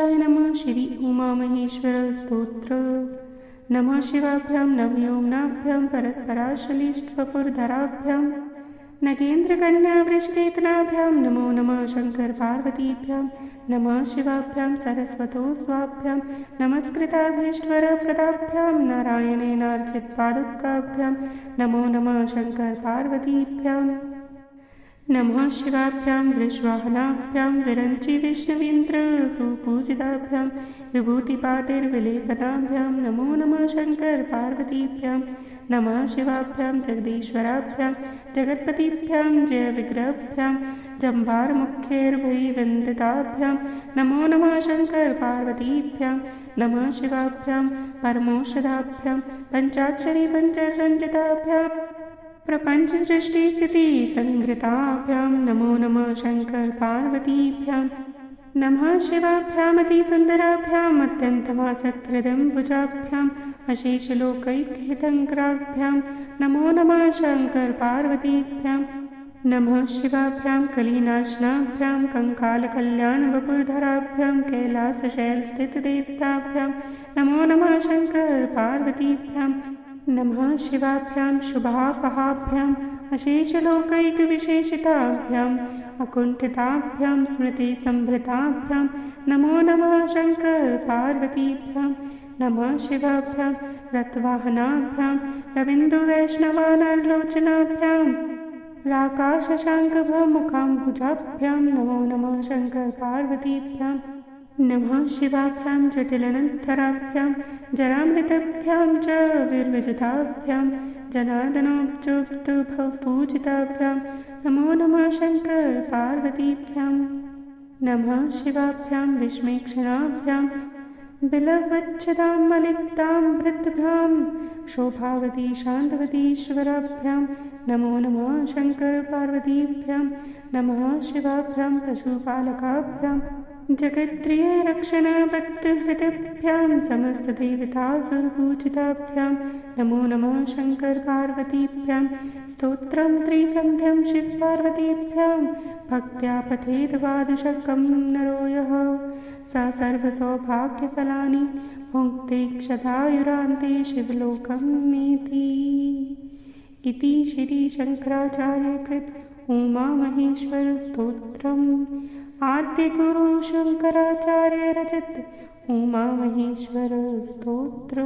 गणेशाय नमः। श्री उमामहेश्वर स्तोत्र। नमः शिवाभ्यां नवयोम्नाभ्यां परस्पराश्लिष्टवपुर्धराभ्यां नगेन्द्रकन्या वृषकेतनाभ्यां नमो नमः शंकर पार्वतीभ्यां नमः शिवाभ्यां सरस्वतो स्वाभ्यां नमस्कृताभीष्टवरप्रदाभ्यां नारायणेनार्चितपादुकाभ्यां नमो नमः शंकर पार्वतीभ्यां नमः शिवाभ्यां विश्वाहनाभ्यां विरञ्चि विष्णुवीन्द्र सुपूजिताभ्यां विभूतिपाटिर्विलेपनाभ्यां नमो नमः शंकर पार्वतीभ्यां नमः शिवाभ्यां जगदीश्वराभ्यां जगत्पतिभ्यां जयविग्रहभ्यां जम्भारमुख्यैर्भैवन्दिताभ्यां नमो नमः शंकर पार्वतीभ्यां नमः शिवाभ्यां परमौषधाभ्यां पंचाक्षरी पंचरञ्जिताभ्यां प्रपंच सृष्टि स्थिति संहृताभ्यां नमो नमः शंकर पार्वतीभ्यां नमः शिवाभ्यामतिसुन्दराभ्याम् अत्यन्तमासत्हृदम्बुजाभ्याम् अशेषलोकैकहितङ्कराभ्यां नमो नमः शंकर पार्वतीभ्यां नमः शिवाभ्यां कलिनाशनाभ्यां कंकालकल्याणवपुर्धराभ्यां कैलासशैलस्थितदेवताभ्यां नमो नमः शंकर पार्वतीभ्यां नमः शिवाभ्यां शुभापहाभ्याम् अशेषलोकैकविशेषिताभ्याम् अकुण्ठिताभ्यां स्मृतिसम्भृताभ्यां नमो नमः शंकर पार्वतीभ्यां नमः शिवाभ्यां रत्वाहनाभ्यां रविन्दुवैष्णवानरलोचनाभ्यां राकाशशाङ्कभमुखाम्बुजाभ्यां नमो नमः शंकर पार्वतीभ्यां नमः शिवाभ्यां जटिलनन्तराभ्यां जरामृतभ्यां च विर्विजिताभ्यां जनार्दनोपजुक्तभवपूजिताभ्यां नमो नमः शंकर पार्वतीभ्यां नमः शिवाभ्यां विस्मेक्षणाभ्यां बिलवच्छदां मलितामृतभ्यां शोभावती शान्तवतीश्वराभ्यां नमो नमः शंकर पार्वतीभ्यां नमः शिवाभ्यां पशुपालकाभ्यां जगत्प्रियरक्षणबद्धहृदभ्यां समस्तदेवतासुरपूजिताभ्यां नमो नमः शंकर पार्वतीभ्यां स्तोत्रं त्रिसन्ध्यं शिवपार्वतीभ्यां भक्त्या पठेद् द्वादशकं नरो यः स सर्वसौभाग्यफलानि भुङ्क्ते क्षदायुरान्ते शिवलोकमेति। इति श्री शंकराचार्यकृत उमामहेश्वर स्तोत्रम् आद्यगुरु शंकराचार्य रचित उमामहेश्वर स्तोत्र।